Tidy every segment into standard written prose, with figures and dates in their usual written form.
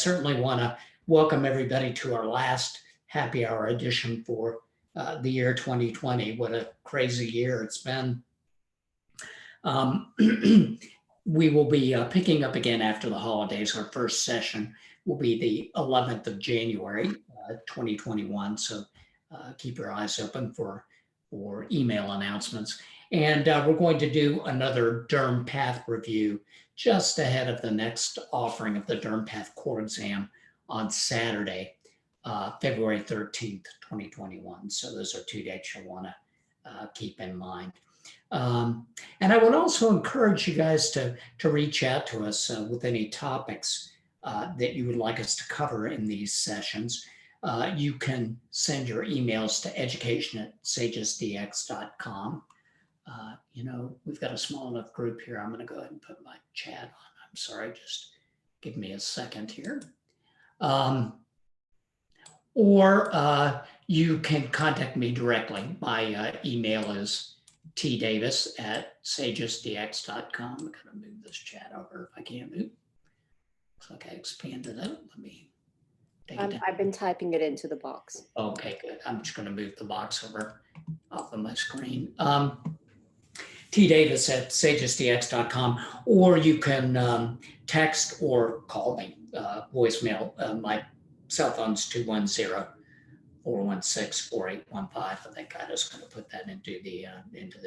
certainly want to welcome everybody to our last happy hour edition for the year 2020. What a crazy year it's been. We will be picking up again after the holidays. Our first session will be the 11th of January, 2021. So keep your eyes open for email announcements. And we're going to do another Dermpath review just ahead of the next offering of the Dermpath core exam on Saturday, February 13th, 2021. So those are 2 dates you'll want to keep in mind. And I would also encourage you guys to reach out to us with any topics that you would like us to cover in these sessions. You can send your emails to education@sagisdx.com. We've got a small enough group here. I'm going to go ahead and put my chat on. I'm sorry, just give me a second here. Or you can contact me directly. My email is tdavis@sagisdx.com. I'm going to move this chat over if I can't move. Looks like I expanded it. Let me take it down. I've been typing it into the box. Okay, good. I'm just going to move the box over off of my screen. tdavis@sagisdx.com, or you can text or call me, voicemail. My cell phone's 210-416-4815. I think I was going to put that into the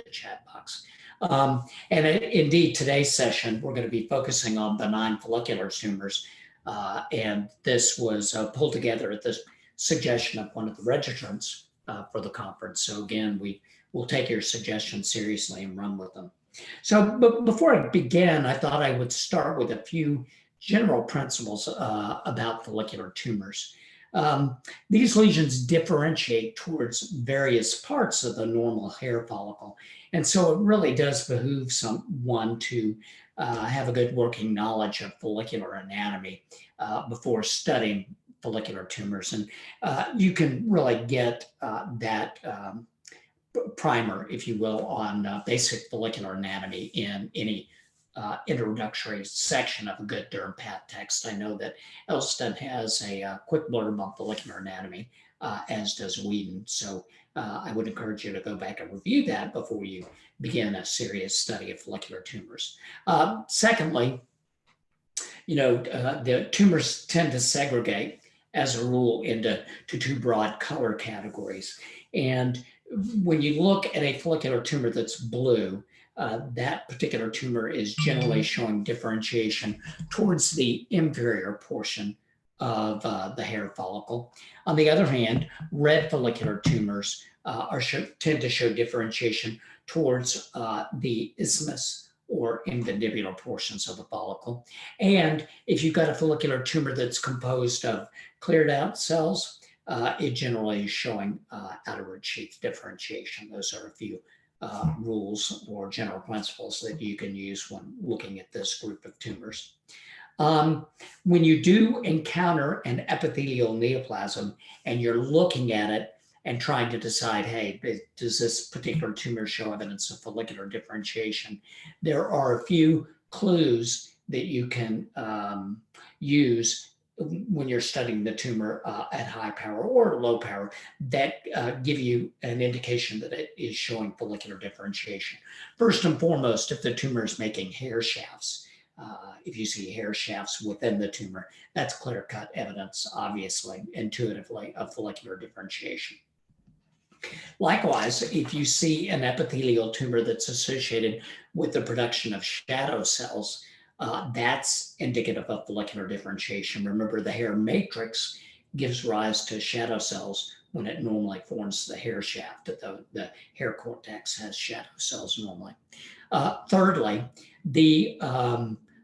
chat box. And indeed, today's session, we're going to be focusing on benign follicular tumors. And this was pulled together at the suggestion of one of the registrants for the conference. So again, we will take your suggestions seriously and run with them. So but before I begin, I thought I would start with a few general principles about follicular tumors. These lesions differentiate towards various parts of the normal hair follicle. And so it really does behoove someone to have a good working knowledge of follicular anatomy before studying follicular tumors. And you can really get that primer, if you will, on basic follicular anatomy in any introductory section of a good Dermpath text. I know that Elston has a quick blurb on follicular anatomy, as does Whedon. So I would encourage you to go back and review that before you begin a serious study of follicular tumors. Secondly, the tumors tend to segregate as a rule into two broad color categories. And when you look at a follicular tumor that's blue, that particular tumor is generally showing differentiation towards the inferior portion of the hair follicle. On the other hand, red follicular tumors tend to show differentiation towards the isthmus or infundibular portions of the follicle. And if you've got a follicular tumor that's composed of cleared out cells, it generally is showing outward sheath differentiation. Those are a few rules or general principles that you can use when looking at this group of tumors. When you do encounter an epithelial neoplasm and you're looking at it and trying to decide, hey, does this particular tumor show evidence of follicular differentiation? There are a few clues that you can use when you're studying the tumor at high power or low power that give you an indication that it is showing follicular differentiation. First and foremost, if the tumor is making hair shafts, if you see hair shafts within the tumor, that's clear-cut evidence, obviously, intuitively, of follicular differentiation. Likewise, if you see an epithelial tumor that's associated with the production of shadow cells, that's indicative of follicular differentiation. Remember, the hair matrix gives rise to shadow cells when it normally forms the hair shaft. The hair cortex has shadow cells normally. Thirdly, the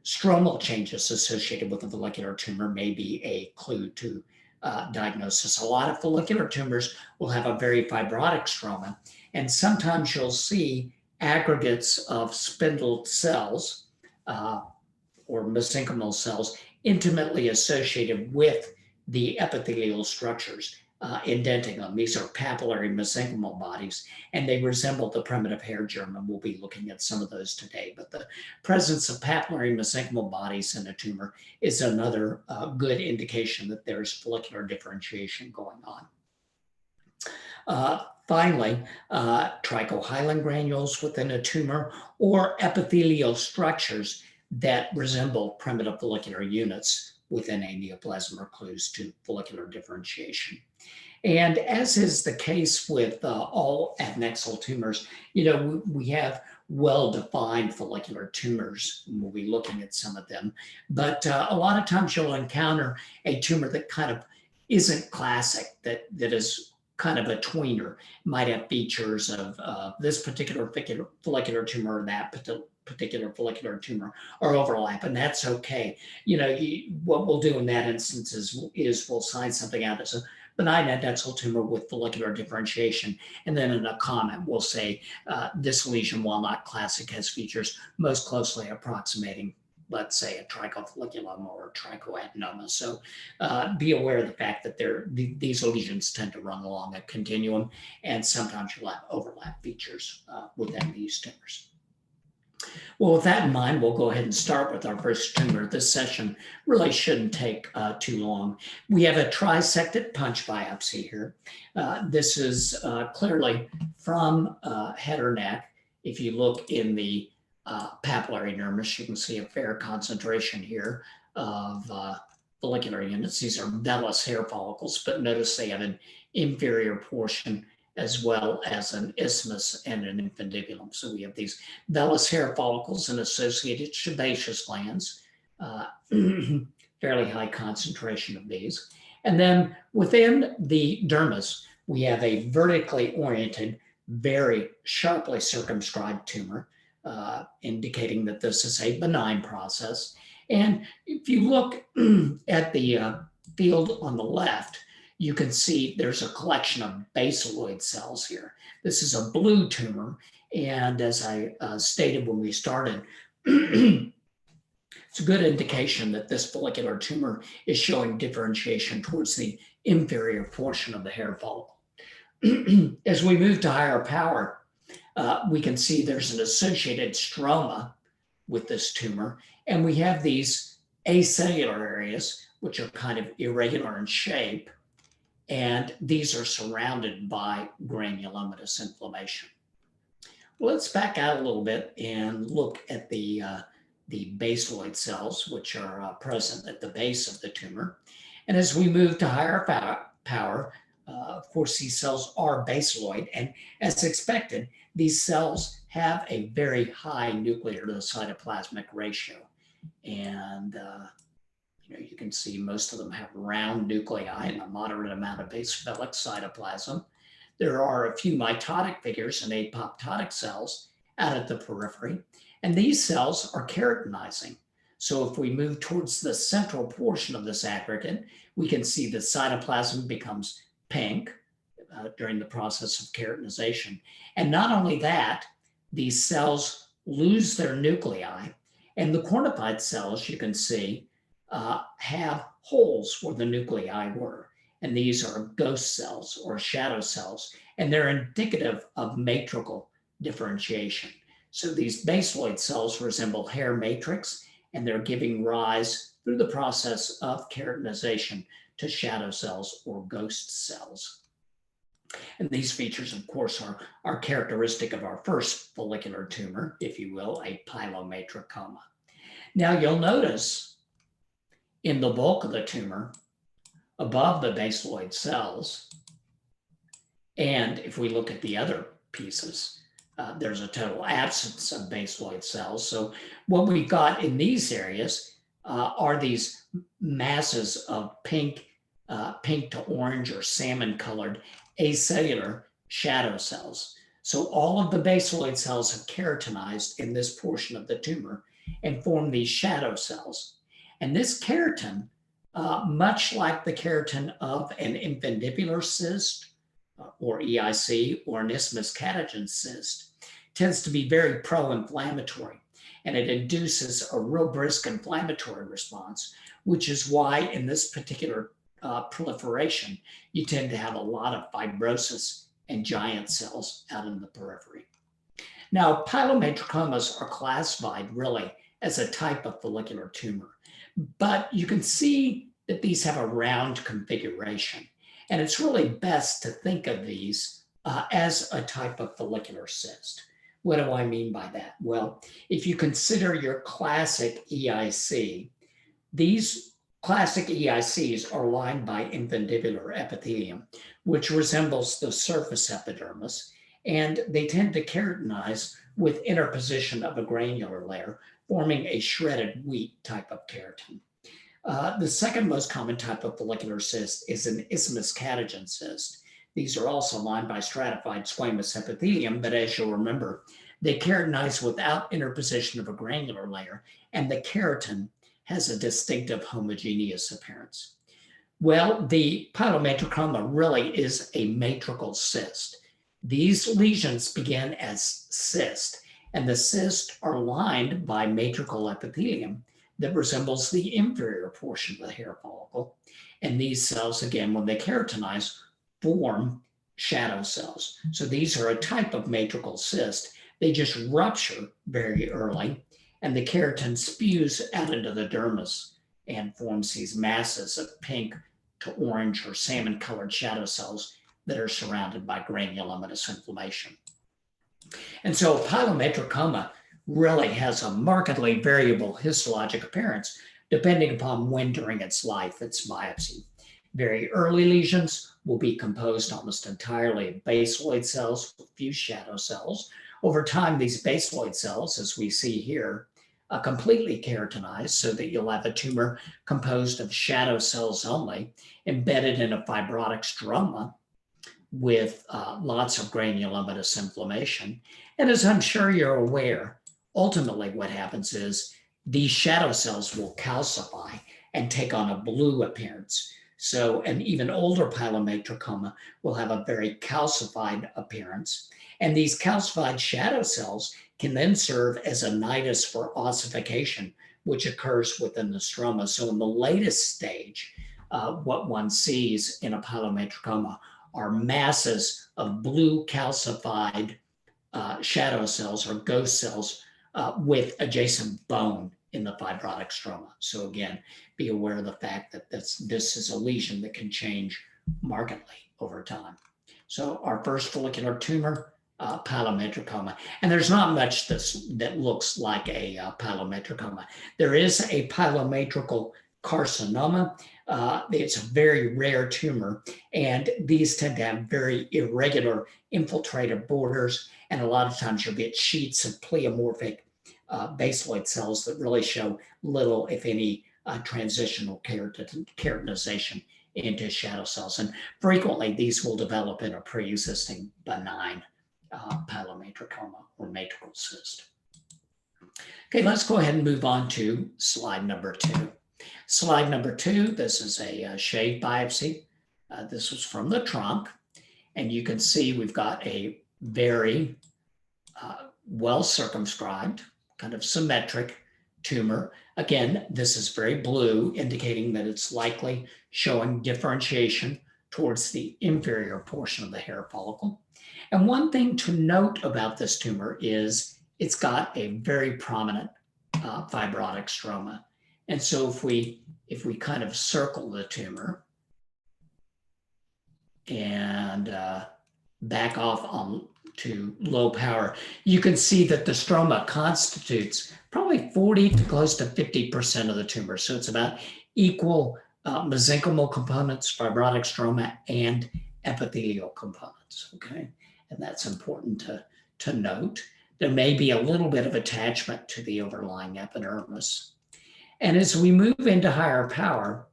stromal changes associated with the follicular tumor may be a clue to diagnosis. A lot of follicular tumors will have a very fibrotic stroma, and sometimes you'll see aggregates of spindled cells or mesenchymal cells intimately associated with the epithelial structures. indenting them. These are papillary mesenchymal bodies, and they resemble the primitive hair germ, and we'll be looking at some of those today. But the presence of papillary mesenchymal bodies in a tumor is another good indication that there's follicular differentiation going on. Finally, trichohyalin granules within a tumor or epithelial structures that resemble primitive follicular units within a neoplasm are clues to follicular differentiation. And as is the case with all adnexal tumors, we have well-defined follicular tumors. We'll be looking at some of them, but a lot of times you'll encounter a tumor that kind of isn't classic, that is kind of a tweener, might have features of this particular follicular tumor or that particular follicular tumor or overlap, and that's okay. What we'll do in that instance is we'll sign something out as a benign adnexal tumor with follicular differentiation, and then in a comment we'll say this lesion, while not classic, has features most closely approximating, let's say, a Trichofolliculoma or a Trichoadenoma. So be aware of the fact that these lesions tend to run along a continuum, and sometimes you'll have overlap features within these tumors. Well, with that in mind, we'll go ahead and start with our first tumor. This session really shouldn't take too long. We have a trisected punch biopsy here. This is clearly from head or neck. If you look in the papillary dermis, you can see a fair concentration here of follicular units. These are vellus hair follicles, but notice they have an inferior portion as well as an isthmus and an infundibulum. So we have these vellus hair follicles and associated sebaceous glands, fairly high concentration of these. And then within the dermis, we have a vertically oriented, very sharply circumscribed tumor, indicating that this is a benign process. And if you look at the field on the left, you can see there's a collection of basaloid cells here. This is a blue tumor, and as I stated when we started, it's a good indication that this follicular tumor is showing differentiation towards the inferior portion of the hair follicle. As we move to higher power, we can see there's an associated stroma with this tumor, and we have these acellular areas, which are kind of irregular in shape, and these are surrounded by granulomatous inflammation. Well, let's back out a little bit and look at the basaloid cells, which are present at the base of the tumor. And as we move to higher power, of course, these cells are basaloid, and as expected, these cells have a very high nuclear to cytoplasmic ratio. And you can see most of them have round nuclei and a moderate amount of basophilic cytoplasm. There are a few mitotic figures and apoptotic cells out at the periphery, and these cells are keratinizing. So if we move towards the central portion of this aggregate, we can see the cytoplasm becomes pink during the process of keratinization. And not only that, these cells lose their nuclei, and the cornified cells, you can see, have holes where the nuclei were. And these are ghost cells or shadow cells, and they're indicative of matrical differentiation. So these basaloid cells resemble hair matrix, and they're giving rise through the process of keratinization to shadow cells or ghost cells. And these features, of course, are characteristic of our first follicular tumor, if you will, a Pilomatricoma. Now you'll notice in the bulk of the tumor, above the basaloid cells, and if we look at the other pieces, there's a total absence of basaloid cells. So what we've got in these areas are these masses of pink to orange or salmon colored acellular shadow cells. So all of the basaloid cells have keratinized in this portion of the tumor and form these shadow cells. And this keratin, much like the keratin of an infundibular cyst or EIC or an isthmus catagen cyst, tends to be very pro-inflammatory, and it induces a real brisk inflammatory response, which is why in this particular proliferation, you tend to have a lot of fibrosis and giant cells out in the periphery. Now, pilomatricomas are classified really as a type of follicular tumor, but you can see that these have a round configuration, and it's really best to think of these as a type of follicular cyst. What do I mean by that? Well, if you consider your classic EIC, these classic EICs are lined by infundibular epithelium, which resembles the surface epidermis, and they tend to keratinize with interposition of a granular layer, forming a shredded wheat type of keratin. The second most common type of follicular cyst is an isthmus catagen cyst. These are also lined by stratified squamous epithelium, but as you'll remember, they keratinize without interposition of a granular layer, and the keratin has a distinctive homogeneous appearance. Well, the pilomatricoma really is a matrical cyst. These lesions begin as cysts, and the cysts are lined by matrical epithelium that resembles the inferior portion of the hair follicle. And these cells, again, when they keratinize, form shadow cells. So these are a type of matrical cyst. They just rupture very early, and the keratin spews out into the dermis and forms these masses of pink to orange or salmon-colored shadow cells that are surrounded by granulomatous inflammation. And so pilomatricoma really has a markedly variable histologic appearance depending upon when during its life it's biopsied. Very early lesions will be composed almost entirely of basaloid cells with few shadow cells. Over time, these basaloid cells, as we see here, completely keratinize so that you'll have a tumor composed of shadow cells only, embedded in a fibrotic stroma with lots of granulomatous inflammation. And as I'm sure you're aware, ultimately what happens is these shadow cells will calcify and take on a blue appearance. So an even older pilomatricoma will have a very calcified appearance. And these calcified shadow cells can then serve as a nidus for ossification, which occurs within the stroma. So in the latest stage, what one sees in a pilomatricoma are masses of blue calcified shadow cells or ghost cells with adjacent bone in the fibrotic stroma. So again, be aware of the fact that this is a lesion that can change markedly over time. So our first follicular tumor, pilomatricoma. And there's not much that looks like a pilomatricoma. There is a pilomatrical carcinoma. It's a very rare tumor, and these tend to have very irregular infiltrative borders, and a lot of times you'll get sheets of pleomorphic basaloid cells that really show little, if any, transitional keratinization into shadow cells. And frequently, these will develop in a pre-existing benign pilomatricoma or matrical cyst. Okay, let's go ahead and move on to slide number 2. Slide number 2, this is a shave biopsy. This was from the trunk, and you can see we've got a very well circumscribed, kind of symmetric tumor. Again, this is very blue, indicating that it's likely showing differentiation towards the inferior portion of the hair follicle. And one thing to note about this tumor is it's got a very prominent fibrotic stroma. And so if we kind of circle the tumor and back off on to low power, you can see that the stroma constitutes probably 40 to close to 50% of the tumor. So it's about equal mesenchymal components, fibrotic stroma, and epithelial components, okay? And that's important to note. There may be a little bit of attachment to the overlying epidermis. And as we move into higher power,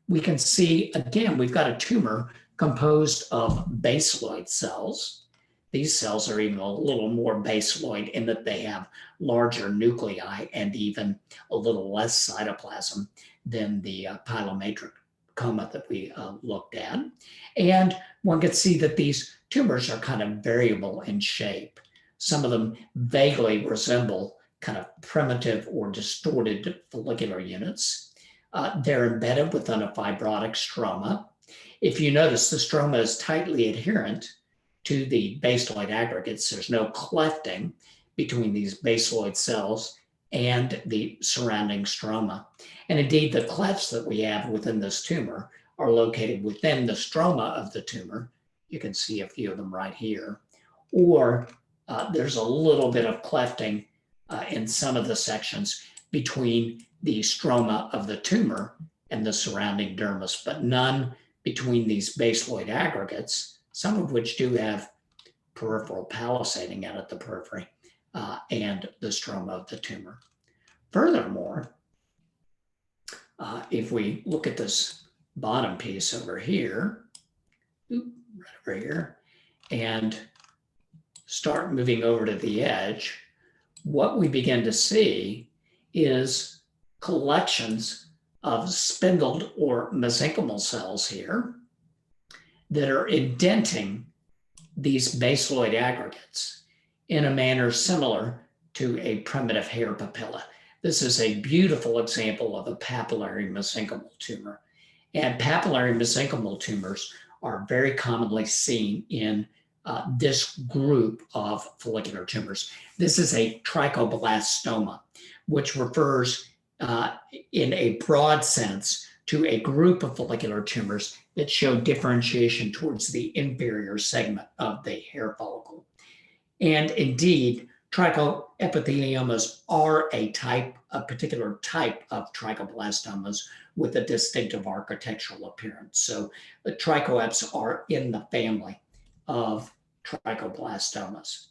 we can see, again, we've got a tumor composed of basaloid cells. These cells are even a little more basaloid in that they have larger nuclei and even a little less cytoplasm than the pilomatricoma that we looked at. And one can see that these tumors are kind of variable in shape. Some of them vaguely resemble kind of primitive or distorted follicular units. They're embedded within a fibrotic stroma. If you notice, the stroma is tightly adherent to the basaloid aggregates. There's no clefting between these basaloid cells and the surrounding stroma. And indeed, the clefts that we have within this tumor are located within the stroma of the tumor. You can see a few of them right here. Or there's a little bit of clefting in some of the sections between the stroma of the tumor and the surrounding dermis, but none between these basaloid aggregates, some of which do have peripheral palisading out at the periphery, and the stroma of the tumor. Furthermore, if we look at this bottom piece over here, right over here, and start moving over to the edge, what we begin to see is collections of spindled or mesenchymal cells here that are indenting these basaloid aggregates in a manner similar to a primitive hair papilla. This is a beautiful example of a papillary mesenchymal tumor. And papillary mesenchymal tumors are very commonly seen in this group of follicular tumors. This is a trichoblastoma, which refers in a broad sense to a group of follicular tumors that show differentiation towards the inferior segment of the hair follicle. And indeed, trichoepitheliomas are a particular type of trichoblastomas with a distinctive architectural appearance. So the trichoeps are in the family of trichoblastomas.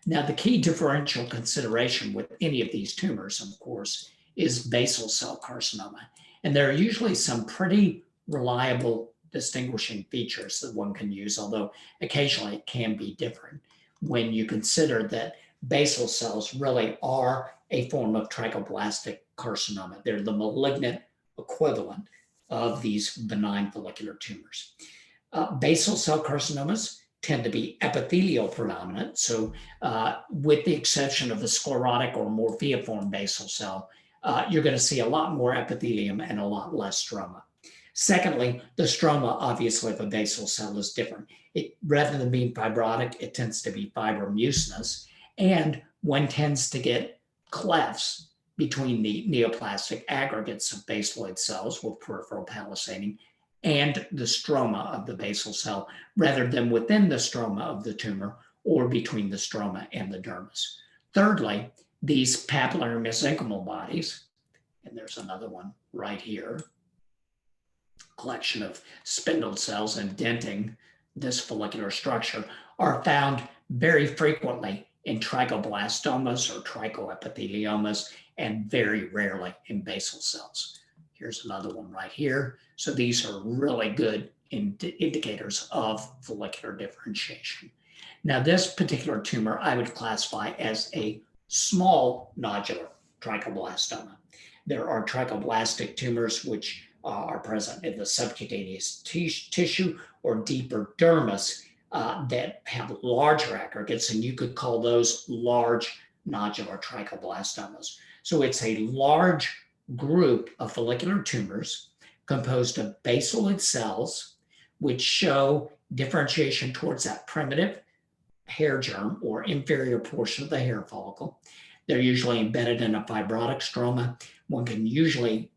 Now, the key differential consideration with any of these tumors, of course, is basal cell carcinoma. And there are usually some pretty reliable distinguishing features that one can use, although occasionally it can be different when you consider that basal cells really are a form of trichoblastic carcinoma. They're the malignant equivalent of these benign follicular tumors. Basal cell carcinomas tend to be epithelial predominant. So with the exception of the sclerotic or morpheaform basal cell, you're going to see a lot more epithelium and a lot less stroma. Secondly, the stroma, obviously, of a basal cell is different. Rather than being fibrotic, it tends to be fibromucinous, and one tends to get clefts between the neoplastic aggregates of basaloid cells with peripheral palisading and the stroma of the basal cell, rather than within the stroma of the tumor or between the stroma and the dermis. Thirdly, these papillary mesenchymal bodies, and there's another one right here, collection of spindled cells indenting this follicular structure, are found very frequently in trichoblastomas or trichoepitheliomas and very rarely in basal cells. Here's another one right here. So these are really good indicators of follicular differentiation. Now, this particular tumor I would classify as a small nodular trichoblastoma. There are trichoblastic tumors which are present in the subcutaneous tissue or deeper dermis that have larger aggregates, and you could call those large nodular trichoblastomas. So it's a large group of follicular tumors composed of basaloid cells which show differentiation towards that primitive hair germ or inferior portion of the hair follicle. They're usually embedded in a fibrotic stroma. One can usually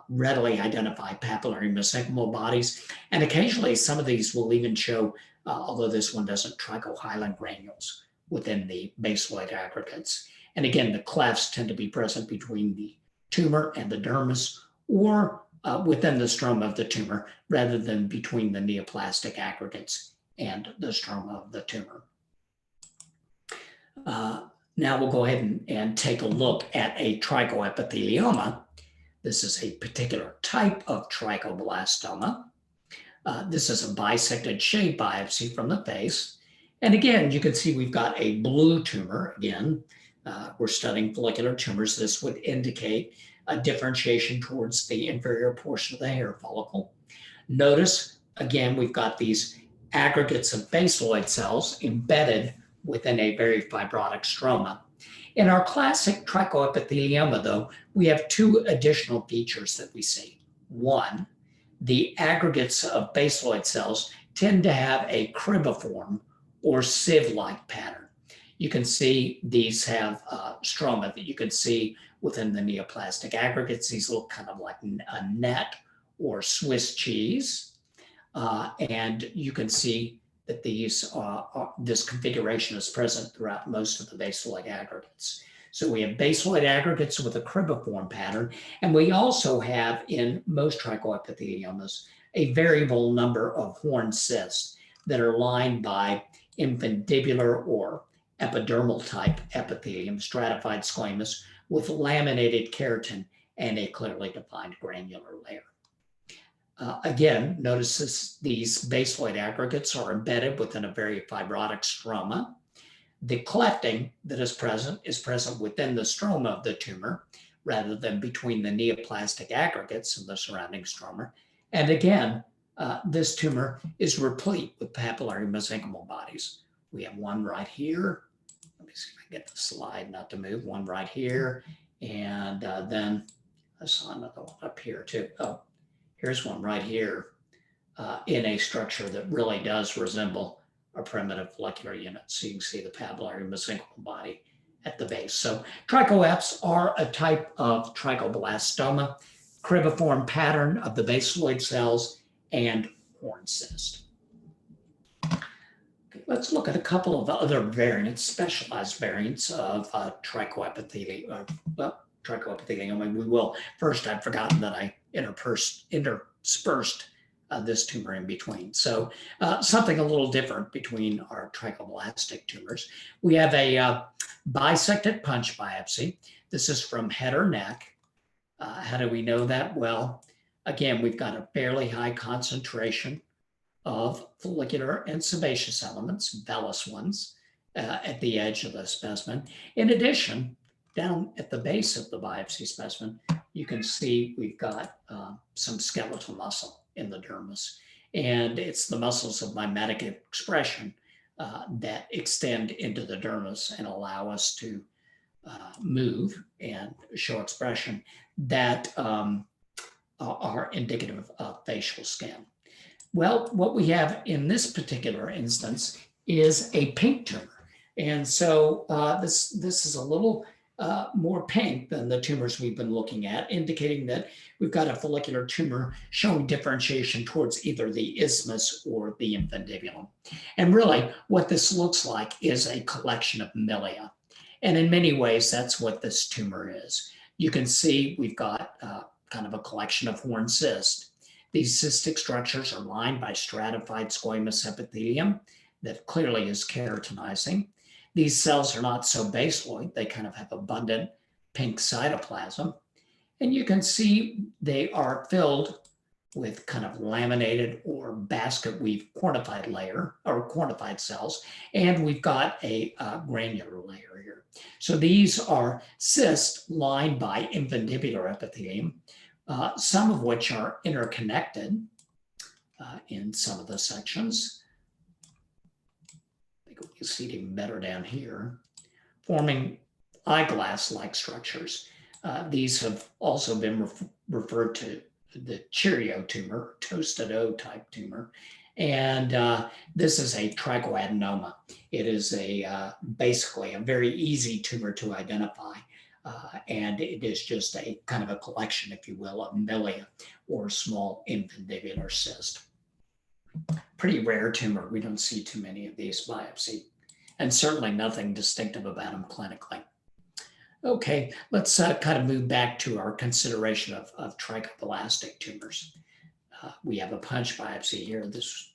readily identify papillary mesenchymal bodies, and occasionally some of these will even show, although this one doesn't, trichohyalin granules within the basaloid aggregates. And again, the clefts tend to be present between the tumor and the dermis, or within the stroma of the tumor, rather than between the neoplastic aggregates and the stroma of the tumor. Now we'll go ahead and take a look at a trichoepithelioma. This is a particular type of trichoblastoma. This is a bisected shave biopsy from the face. And again, you can see we've got a blue tumor. Again, we're studying follicular tumors. This would indicate a differentiation towards the inferior portion of the hair follicle. Notice, again, we've got these aggregates of basaloid cells embedded within a very fibrotic stroma. In our classic trichoepithelioma, though, we have two additional features that we see. One, the aggregates of basaloid cells tend to have a cribiform or sieve-like pattern. You can see these have stroma that you can see within the neoplastic aggregates. These look kind of like a net or Swiss cheese. And you can see that this configuration is present throughout most of the basaloid aggregates. So we have basaloid aggregates with a cribiform pattern, and we also have in most trichoepitheliomas a variable number of horn cysts that are lined by infundibular or epidermal type epithelium, stratified squamous, with laminated keratin and a clearly defined granular layer. Again, notice these basaloid aggregates are embedded within a very fibrotic stroma. The clefting that is present within the stroma of the tumor rather than between the neoplastic aggregates and the surrounding stroma. And again, this tumor is replete with papillary mesenchymal bodies. We have one right here. Let me see if I can get the slide not to move. One right here. And then I saw another one up here too. Oh, here's one right here in a structure that really does resemble a primitive follicular unit. So you can see the papillary mesenchymal body at the base. So trichoeps are a type of trichoblastoma, cribiform pattern of the basaloid cells, and horn cyst. Okay, let's look at a couple of other variants, specialized variants of trichoepithelioma. Trichoepithelioma. We will. First, I've forgotten that I interspersed this tumor in between. So something a little different between our trichoblastic tumors. We have a bisected punch biopsy. This is from head or neck. How do we know that? Well, again, we've got a fairly high concentration of follicular and sebaceous elements, vellus ones, at the edge of the specimen. In addition, down at the base of the biopsy specimen, you can see we've got some skeletal muscle in the dermis. And it's the muscles of mimetic expression that extend into the dermis and allow us to move and show expression that are indicative of facial skin. Well, what we have in this particular instance is a pink tumor. And so this is a little more pink than the tumors we've been looking at, indicating that we've got a follicular tumor showing differentiation towards either the isthmus or the infundibulum. And really, what this looks like is a collection of milia. And in many ways, that's what this tumor is. You can see we've got kind of a collection of horn cysts. These cystic structures are lined by stratified squamous epithelium that clearly is keratinizing. These cells are not so basaloid. They kind of have abundant pink cytoplasm. And you can see they are filled with kind of laminated or basket weave cornified layer or cornified cells. And we've got a granular layer here. So these are cysts lined by infundibular epithelium, some of which are interconnected in some of the sections. I think we can see it even better down here, forming eyeglass-like structures. These have also been referred to the Cheerio tumor, toasted O type tumor. And this is a trichoadenoma. It is basically a very easy tumor to identify. And it is just a kind of a collection, if you will, of milia or small infundibular cyst. Pretty rare tumor. We don't see too many of these biopsy, and certainly nothing distinctive about them clinically. Okay, let's kind of move back to our consideration of trichoblastic tumors. We have a punch biopsy here. This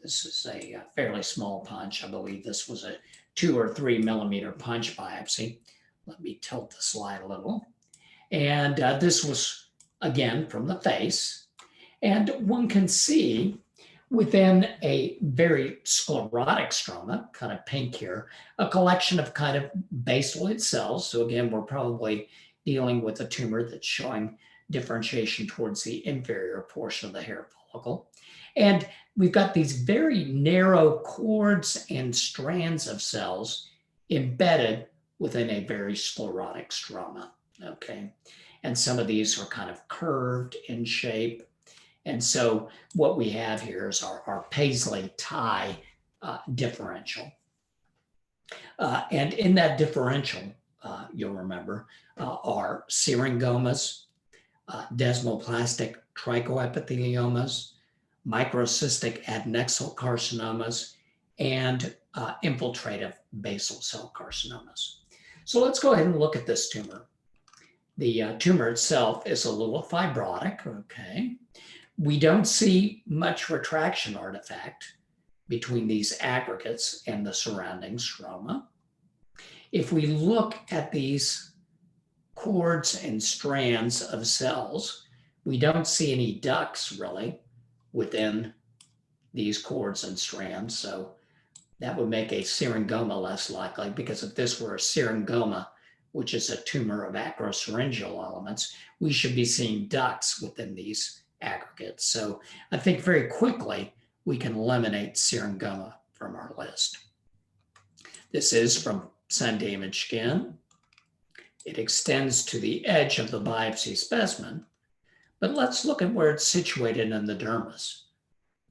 is a fairly small punch. I believe this was a 2 or 3 millimeter punch biopsy. Let me tilt the slide a little. And this was, again, from the face. And one can see within a very sclerotic stroma, kind of pink here, a collection of kind of basaloid cells. So again, we're probably dealing with a tumor that's showing differentiation towards the inferior portion of the hair follicle. And we've got these very narrow cords and strands of cells embedded within a very sclerotic stroma, okay? and some of these are kind of curved in shape. And so what we have here is our Paisley tie differential. And in that differential, you'll remember, are syringomas, desmoplastic trichoepitheliomas, microcystic adnexal carcinomas, and infiltrative basal cell carcinomas. So let's go ahead and look at this tumor. The tumor itself is a little fibrotic, okay? We don't see much retraction artifact between these aggregates and the surrounding stroma. If we look at these cords and strands of cells, we don't see any ducts really within these cords and strands. So that would make a syringoma less likely, because if this were a syringoma, which is a tumor of acrosyringeal elements, we should be seeing ducts within these aggregates. So I think very quickly we can eliminate syringoma from our list. This is from sun-damaged skin. It extends to the edge of the biopsy specimen, but let's look at where it's situated in the dermis.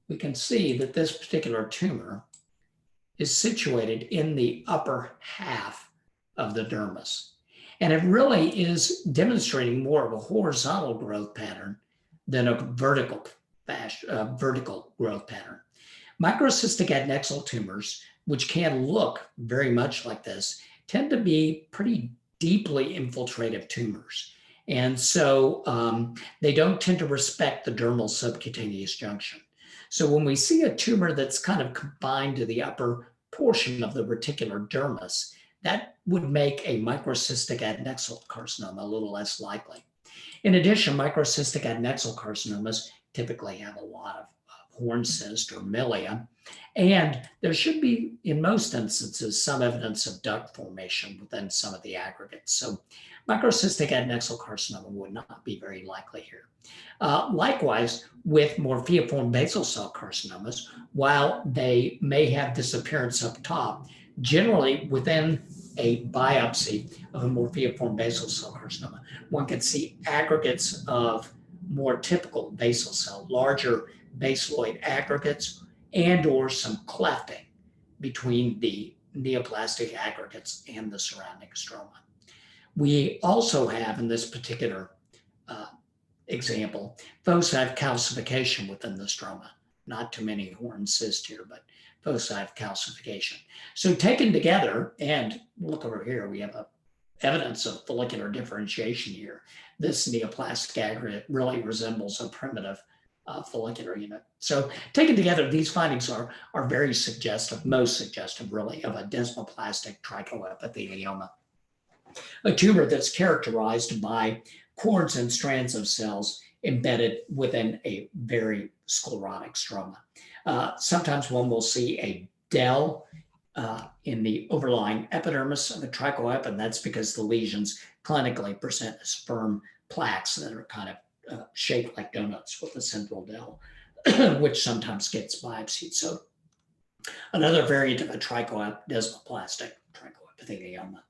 We can see that this particular tumor is situated in the upper half of the dermis. And it really is demonstrating more of a horizontal growth pattern than a vertical growth pattern. Microcystic adnexal tumors, which can look very much like this, tend to be pretty deeply infiltrative tumors. And so they don't tend to respect the dermal subcutaneous junction. So when we see a tumor that's kind of confined to the upper portion of the reticular dermis, that would make a microcystic adnexal carcinoma a little less likely. In addition, microcystic adnexal carcinomas typically have a lot of horn cyst or milia, and there should be, in most instances, some evidence of duct formation within some of the aggregates. So microcystic adnexal carcinoma would not be very likely here. Likewise, with morpheoform basal cell carcinomas, while they may have disappearance up top, generally within a biopsy of a morpheoform basal cell carcinoma, one can see aggregates of more typical basal cell, larger basaloid aggregates, and or some clefting between the neoplastic aggregates and the surrounding stroma. We also have in this particular example, foci of calcification within the stroma. Not too many horn cysts here, but foci of calcification. So taken together, and look over here, we have evidence of follicular differentiation here. This neoplastic aggregate really resembles a primitive follicular unit. So taken together, these findings are very suggestive, most suggestive really, of a desmoplastic trichoepithelioma, a tumor that's characterized by cords and strands of cells embedded within a very sclerotic stroma. Sometimes one will see a dell in the overlying epidermis of a trichoep, and that's because the lesions clinically present as firm plaques that are kind of shaped like donuts with a central dell, which sometimes gets biopsied. So another variant of a desmoplastic trichoepithelioma.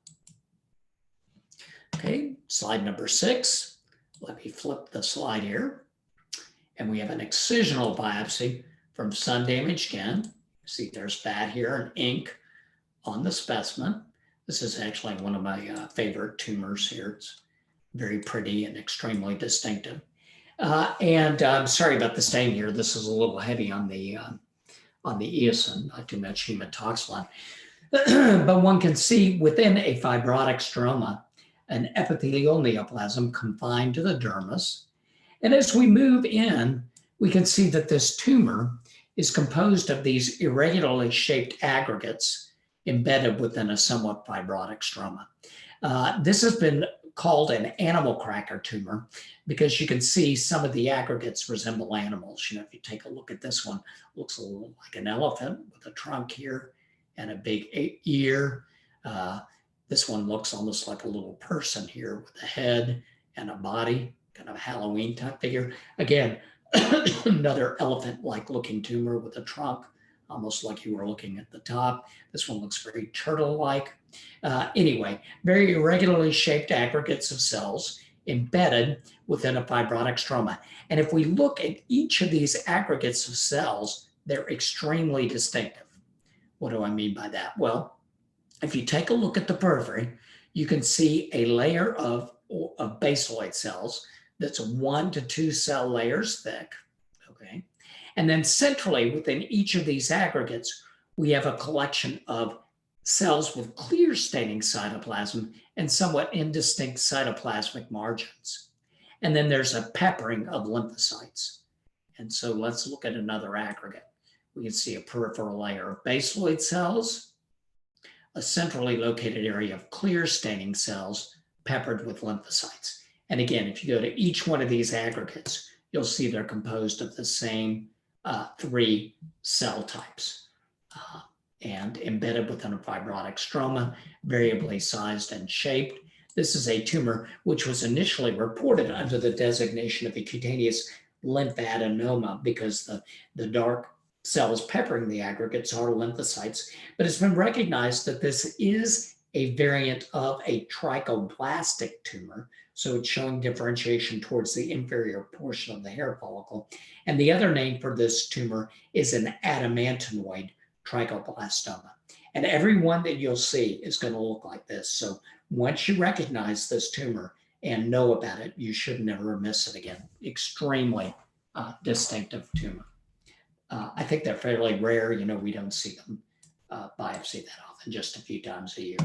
Okay, slide number 6. Let me flip the slide here. And we have an excisional biopsy from sun-damaged skin. See, there's fat here and ink on the specimen. This is actually one of my favorite tumors here. It's very pretty and extremely distinctive. And I'm sorry about the stain here. This is a little heavy on the eosin, not too much hematoxylin. But one can see within a fibrotic stroma, an epithelial neoplasm confined to the dermis. And as we move in, we can see that this tumor is composed of these irregularly shaped aggregates embedded within a somewhat fibrotic stroma. This has been called an animal cracker tumor because you can see some of the aggregates resemble animals. You know, if you take a look at this one, it looks a little like an elephant with a trunk here and a big ear. This one looks almost like a little person here with a head and a body, kind of Halloween type figure. Again, another elephant-like looking tumor with a trunk, almost like you were looking at the top. This one looks very turtle-like. Anyway, very irregularly shaped aggregates of cells embedded within a fibrotic stroma. And if we look at each of these aggregates of cells, they're extremely distinctive. What do I mean by that? Well, if you take a look at the periphery, you can see a layer of basaloid cells that's 1 to 2 cell layers thick, okay? And then centrally within each of these aggregates, we have a collection of cells with clear staining cytoplasm and somewhat indistinct cytoplasmic margins. And then there's a peppering of lymphocytes. And so let's look at another aggregate. We can see a peripheral layer of basaloid cells, a centrally located area of clear staining cells peppered with lymphocytes. And again, if you go to each one of these aggregates, you'll see they're composed of the same 3 cell types and embedded within a fibrotic stroma, variably sized and shaped. This is a tumor which was initially reported under the designation of a cutaneous lymphadenoma because the dark cells peppering the aggregates are lymphocytes, but it's been recognized that this is a variant of a trichoblastic tumor. So it's showing differentiation towards the inferior portion of the hair follicle. And the other name for this tumor is an Adamantinoid Trichoblastoma. And every one that you'll see is going to look like this. So once you recognize this tumor and know about it, you should never miss it again. Extremely distinctive tumor. I think they're fairly rare. You know, we don't see them biopsy that often, just a few times a year.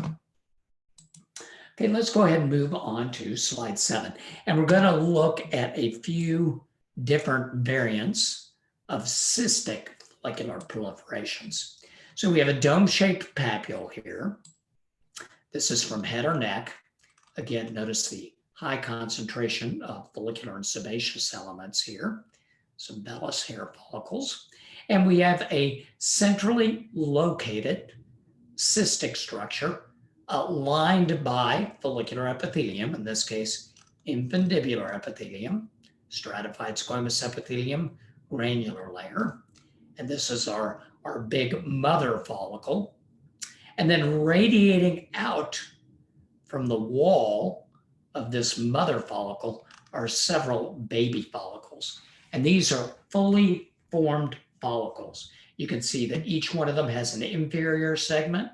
Okay, let's go ahead and move on to slide 7. And we're going to look at a few different variants of cystic follicular proliferations. So we have a dome-shaped papule here. This is from head or neck. Again, notice the high concentration of follicular and sebaceous elements here. Some vellus hair follicles. And we have a centrally located cystic structure lined by follicular epithelium, in this case, infundibular epithelium, stratified squamous epithelium, granular layer. And this is our big mother follicle. And then radiating out from the wall of this mother follicle are several baby follicles. And these are fully formed follicles. You can see that each one of them has an inferior segment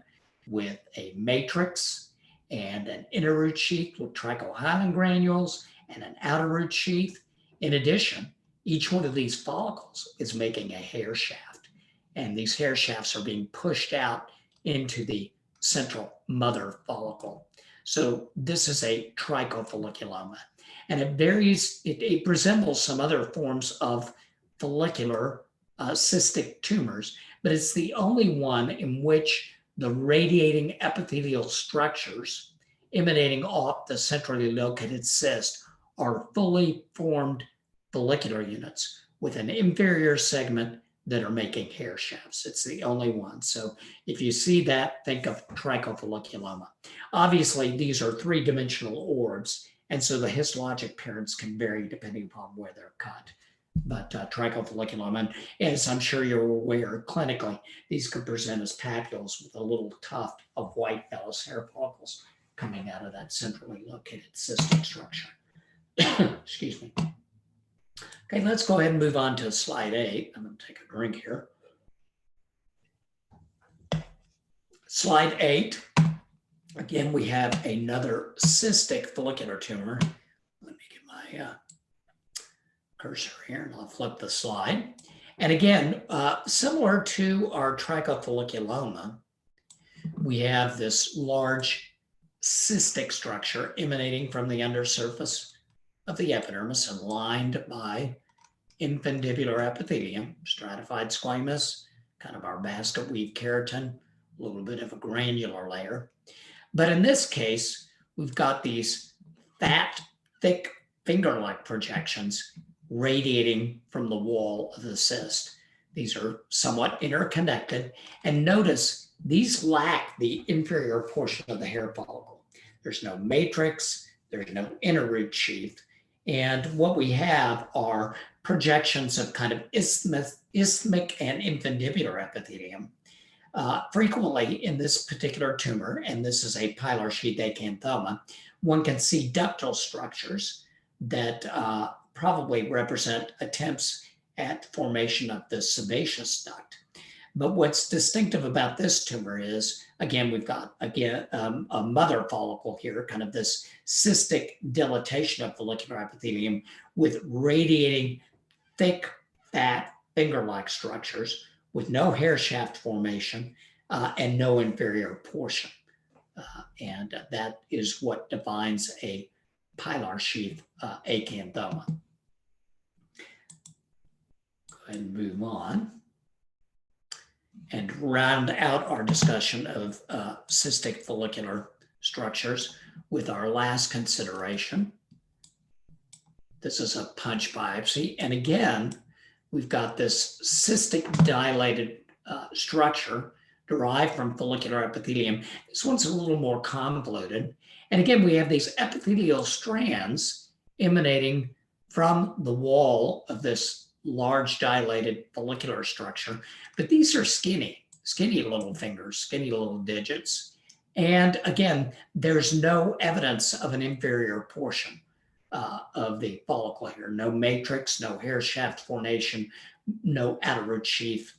with a matrix and an inner root sheath with trichohyalin granules and an outer root sheath. In addition, each one of these follicles is making a hair shaft, and these hair shafts are being pushed out into the central mother follicle. So this is a Trichofolliculoma, and it resembles some other forms of follicular cystic tumors, but it's the only one in which the radiating epithelial structures emanating off the centrally located cyst are fully formed follicular units with an inferior segment that are making hair shafts. It's the only one. So if you see that, think of Trichofolliculoma. Obviously, these are 3-dimensional orbs, and so the histologic parents can vary depending upon where they're cut. But Trichofolliculoma, and as I'm sure you're aware, clinically, these could present as papules with a little tuft of white vellus hair follicles coming out of that centrally located cystic structure. Excuse me. Okay, let's go ahead and move on to slide 8. I'm going to take a drink here. Slide 8. Again, we have another cystic follicular tumor. Let me get my cursor here and I'll flip the slide. And again, similar to our Trichofolliculoma, we have this large cystic structure emanating from the undersurface of the epidermis and lined by infundibular epithelium, stratified squamous, kind of our basket weave keratin, a little bit of a granular layer. But in this case, we've got these fat, thick finger-like projections radiating from the wall of the cyst. These are somewhat interconnected. And notice these lack the inferior portion of the hair follicle. There's no matrix, there's no inner root sheath. And what we have are projections of kind of isthmic and infundibular epithelium. Frequently in this particular tumor, and this is a Pilar sheath acanthoma, one can see ductal structures that probably represent attempts at formation of the sebaceous duct. But what's distinctive about this tumor is, again, we've got, a mother follicle here, kind of this cystic dilatation of follicular epithelium with radiating thick, fat, finger-like structures with no hair shaft formation and no inferior portion. And that is what defines a pilar sheath acanthoma. Go ahead and move on and round out our discussion of cystic follicular structures with our last consideration. This is a punch biopsy. And again, we've got this cystic dilated structure derived from follicular epithelium. This one's a little more convoluted. And again, we have these epithelial strands emanating from the wall of this large dilated follicular structure, but these are skinny little fingers, skinny little digits. And again, there's no evidence of an inferior portion of the follicle here. No matrix, no hair shaft formation, no outer root sheath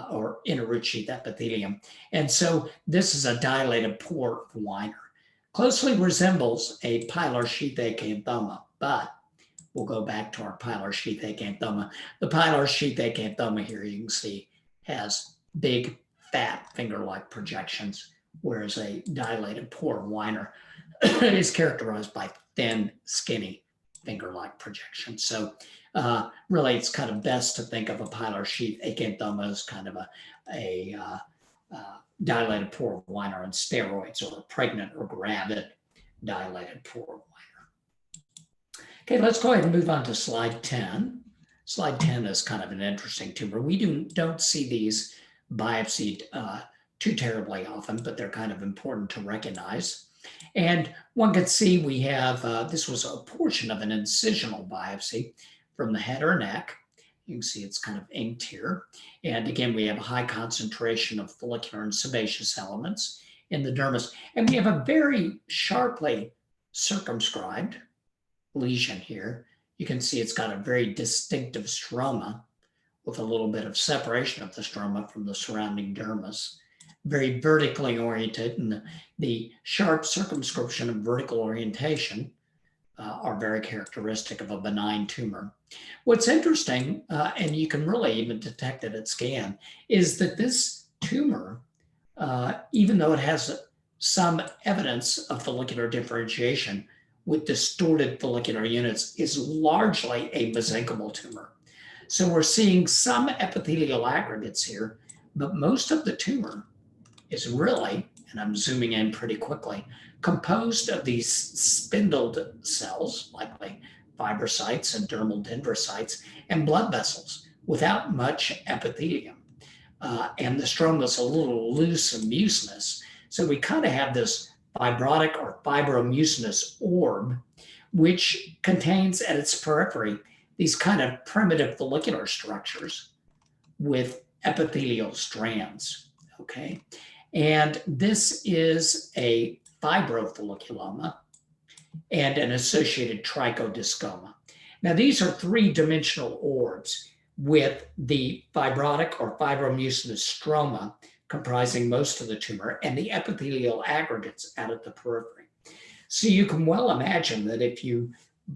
or inner root sheath epithelium. And so this is a dilated pore whiner. Closely resembles a pilar sheath acanthoma, but we'll go back to our pilar sheath acanthoma. The pilar sheath acanthoma here, you can see, has big, fat, finger-like projections, whereas a dilated pore whiner is characterized by thin, skinny, finger-like projections. So really, it's kind of best to think of a pilar sheath acanthoma as kind of a dilated pore whiner on steroids, or a pregnant or gravid dilated pore whiner. Okay, let's go ahead and move on to slide 10. Slide 10 is kind of an interesting tumor. We don't see these biopsied too terribly often, but they're kind of important to recognize. And one can see we have, this was a portion of an incisional biopsy from the head or neck. You can see it's kind of inked here. And again, we have a high concentration of follicular and sebaceous elements in the dermis. And we have a very sharply circumscribed lesion here. You can see it's got a very distinctive stroma with a little bit of separation of the stroma from the surrounding dermis. Very vertically oriented, and the sharp circumscription and vertical orientation are very characteristic of a benign tumor. What's interesting, and you can really even detect it at scan, is that this tumor, even though it has some evidence of follicular differentiation with distorted follicular units, is largely a mesenchymal tumor. So we're seeing some epithelial aggregates here, but most of the tumor is really, and I'm zooming in pretty quickly, composed of these spindled cells, likely fibrocytes and dermal dendrocytes, and blood vessels without much epithelium. And the stroma is a little loose and mucinous. So we kind of have this fibrotic or fibromucinous orb, which contains at its periphery these kind of primitive follicular structures with epithelial strands, okay? And this is a Fibofolliculoma and an associated trichodiscoma. Now, these are three-dimensional orbs with the fibrotic or fibromucinous stroma comprising most of the tumor and the epithelial aggregates out at the periphery. So you can well imagine that if you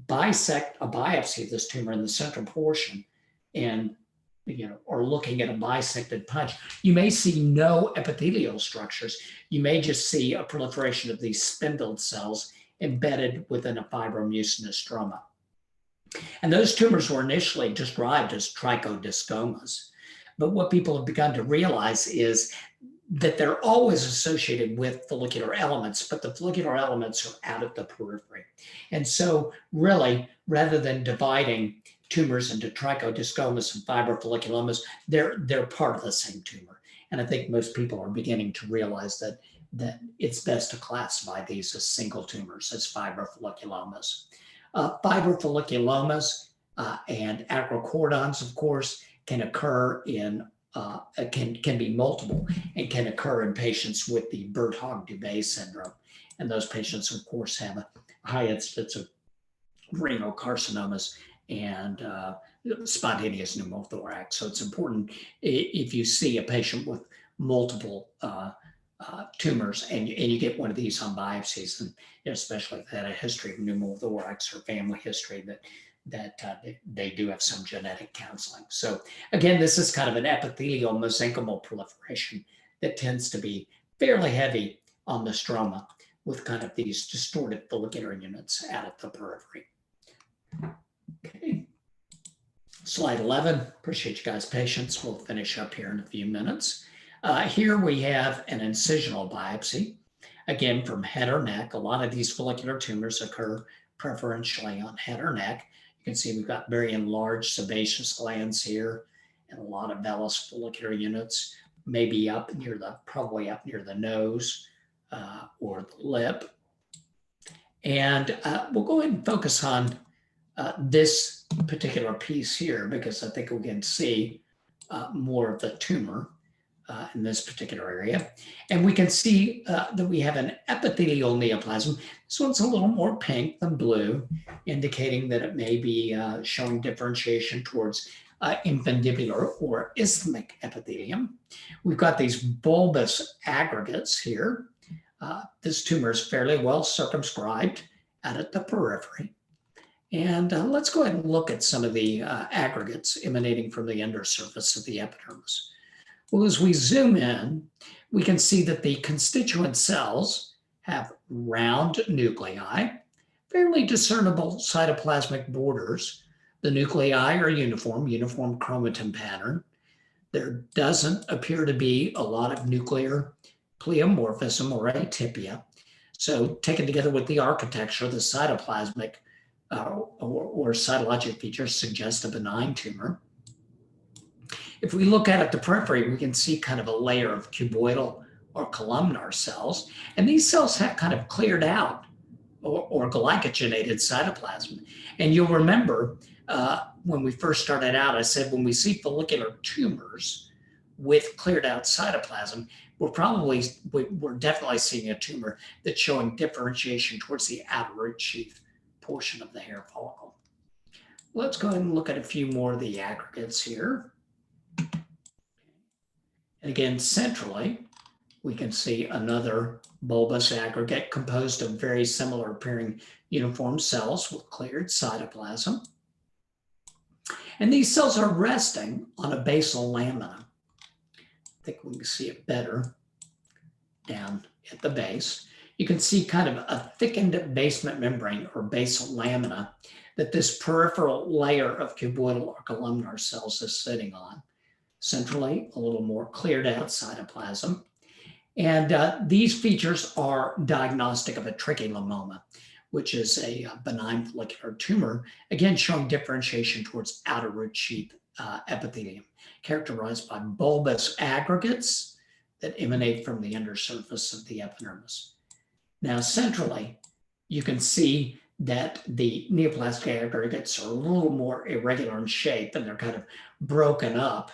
bisect a biopsy of this tumor in the central portion and or looking at a bisected punch, you may see no epithelial structures. You may just see a proliferation of these spindled cells embedded within a fibromucinous stroma. And those tumors were initially described as trichodiscomas. But what people have begun to realize is that they're always associated with follicular elements, but the follicular elements are out at the periphery. And so really, rather than dividing tumors into trichodiscomas and fibrofolliculomas, they're part of the same tumor. And I think most people are beginning to realize that it's best to classify these as single tumors, as fibrofolliculomas. Fibrofolliculomas and acrocordons, of course, can occur in can be multiple and can occur in patients with the Birt-Hogg-Dubé syndrome. And those patients, of course, have a high incidence of renal carcinomas and spontaneous pneumothorax. So it's important if you see a patient with multiple tumors and you get one of these on biopsies, and especially if they had a history of pneumothorax or family history, that they do have some genetic counseling. So again, this is kind of an epithelial mesenchymal proliferation that tends to be fairly heavy on the stroma with kind of these distorted follicular units out at the periphery. Okay. Slide 11. Appreciate you guys' patience. We'll finish up here in a few minutes. Here we have an incisional biopsy, again from head or neck. A lot of these follicular tumors occur preferentially on head or neck. You can see we've got very enlarged sebaceous glands here and a lot of vellus follicular units, maybe probably up near the nose or the lip. And we'll go ahead and focus on this particular piece here because I think we can see more of the tumor in this particular area. And we can see that we have an epithelial neoplasm. This one's a little more pink than blue, indicating that it may be showing differentiation towards infundibular or isthmic epithelium. We've got these bulbous aggregates here. This tumor is fairly well circumscribed out at the periphery. And let's go ahead and look at some of the aggregates emanating from the undersurface of the epidermis. Well, as we zoom in, we can see that the constituent cells have round nuclei, fairly discernible cytoplasmic borders. The nuclei are uniform chromatin pattern. There doesn't appear to be a lot of nuclear pleomorphism or atypia. So taken together with the architecture, the cytoplasmic or cytologic features suggest a benign tumor. If we look at the periphery, we can see kind of a layer of cuboidal or columnar cells. And these cells have kind of cleared out or glycogenated cytoplasm. And you'll remember when we first started out, I said when we see follicular tumors with cleared out cytoplasm, we're definitely seeing a tumor that's showing differentiation towards the outer root sheath portion of the hair follicle. Let's go ahead and look at a few more of the aggregates here. And again, centrally, we can see another bulbous aggregate composed of very similar appearing uniform cells with cleared cytoplasm. And these cells are resting on a basal lamina. I think we can see it better down at the base. You can see kind of a thickened basement membrane or basal lamina that this peripheral layer of cuboidal or columnar cells is sitting on. Centrally, a little more cleared out cytoplasm. And these features are diagnostic of a trichilemmoma, which is a benign follicular tumor, again showing differentiation towards outer root sheath epithelium, characterized by bulbous aggregates that emanate from the undersurface of the epidermis. Now, centrally, you can see that the neoplastic aggregates are a little more irregular in shape and they're kind of broken up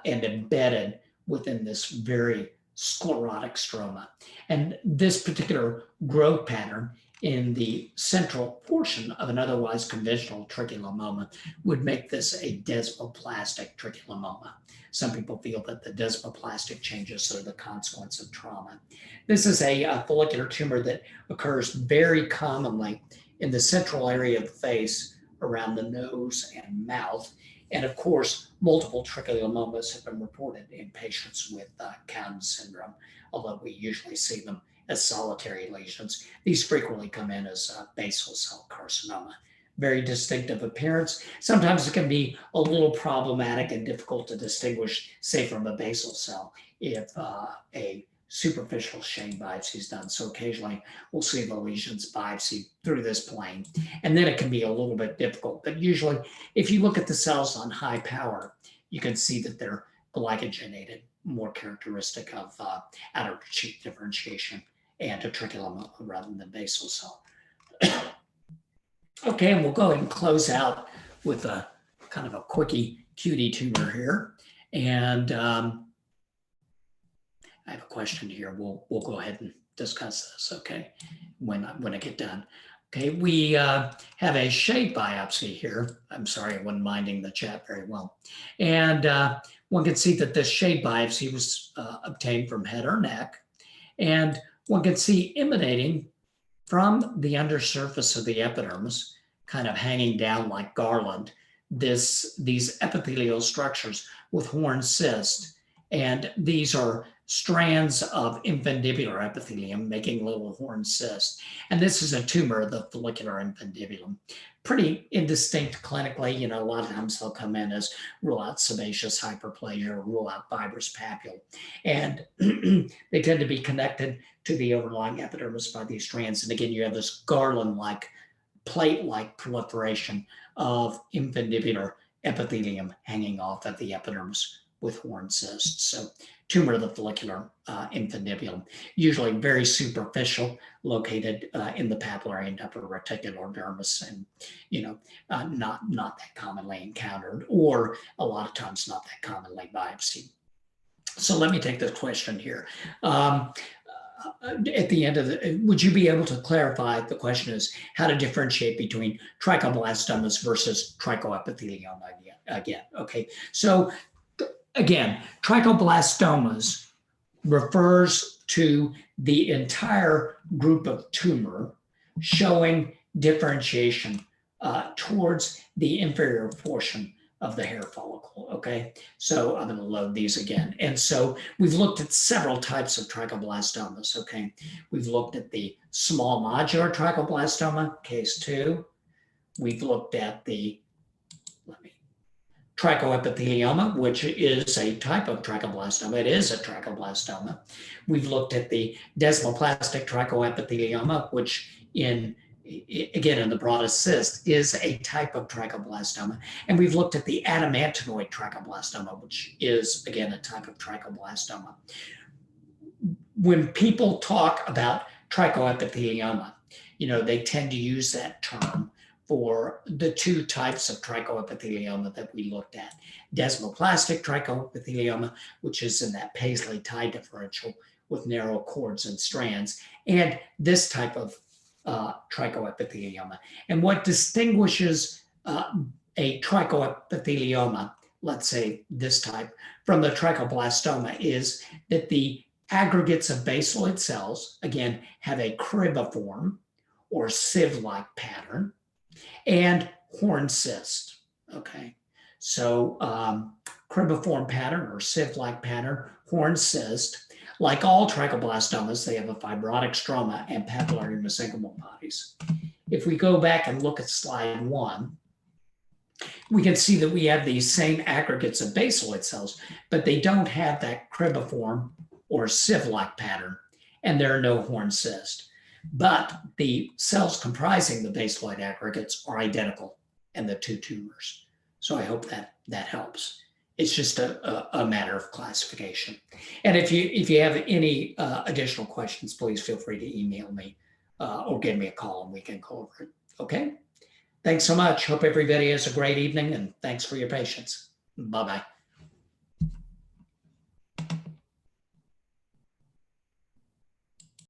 and embedded within this very sclerotic stroma. And this particular growth pattern in the central portion of an otherwise conventional trichilemmoma would make this a desmoplastic trichilemmoma. Some people feel that the desmoplastic changes are the consequence of trauma. This is a follicular tumor that occurs very commonly in the central area of the face, around the nose and mouth. And of course, multiple tricholemomas have been reported in patients with Cowden syndrome, although we usually see them as solitary lesions. These frequently come in as basal cell carcinoma. Very distinctive appearance. Sometimes it can be a little problematic and difficult to distinguish, say, from a basal cell if a superficial shame biopsy is done. So occasionally we'll see the lesions biopsy through this plane, and then it can be a little bit difficult. But usually, if you look at the cells on high power, you can see that they're glycogenated, more characteristic of outer sheath differentiation and a trichilemmoma rather than basal cell. Okay, and we'll go ahead and close out with a kind of a quickie cutie tumor here. And I have a question here. We'll go ahead and discuss this, okay, when I get done. Okay, we have a shade biopsy here. I'm sorry, I wasn't minding the chat very well. And one can see that this shade biopsy was obtained from head or neck. And one can see emanating from the undersurface of the epidermis, kind of hanging down like garland, these epithelial structures with horn cysts. And these are strands of infundibular epithelium making little horn cysts. And this is a tumor of the follicular infundibulum. Pretty indistinct clinically. You know, a lot of times they'll come in as rule out sebaceous hyperplasia or rule out fibrous papule. And they tend to be connected to the overlying epidermis by these strands. And again, you have this garland-like, plate-like proliferation of infundibular epithelium hanging off at the epidermis with horn cysts. So tumor of the follicular infundibulum, usually very superficial, located in the papillary and upper reticular dermis, and not that commonly encountered, or a lot of times not that commonly biopsied. So let me take this question here. At the end of would you be able to clarify, the question is how to differentiate between trichoblastomas versus trichoepithelioma again. Okay, so again, trichoblastomas refers to the entire group of tumor showing differentiation towards the inferior portion of the hair follicle, okay? So I'm gonna load these again. And so we've looked at several types of trichoblastomas, okay? We've looked at the small nodular trichoblastoma, case 2. We've looked at the trichoepithelioma, which is a type of trichoblastoma. It is a trichoblastoma. We've looked at the desmoplastic trichoepithelioma, which again, in the broadest cyst, is a type of trichoblastoma. And we've looked at the Adamantinoid trichoblastoma, which is, again, a type of trichoblastoma. When people talk about trichoepithelioma, they tend to use that term for the 2 types of trichoepithelioma that we looked at. Desmoplastic trichoepithelioma, which is in that Paisley tie differential with narrow cords and strands, and this type of trichoepithelioma. And what distinguishes a trichoepithelioma, let's say this type, from the trichoblastoma is that the aggregates of basaloid cells, again, have a cribiform or sieve-like pattern and horn cyst, okay? So cribiform pattern or sieve-like pattern, horn cyst. Like all trichoblastomas, they have a fibrotic stroma and papillary mesenchymal bodies. If we go back and look at slide 1, we can see that we have these same aggregates of basaloid cells, but they don't have that cribiform or sieve-like pattern, and there are no horn cysts. But the cells comprising the basaloid aggregates are identical in the 2 tumors. So I hope that helps. It's just a matter of classification. And if you have any additional questions, please feel free to email me or give me a call and we can go over it. Okay? Thanks so much. Hope everybody has a great evening, and thanks for your patience. Bye-bye.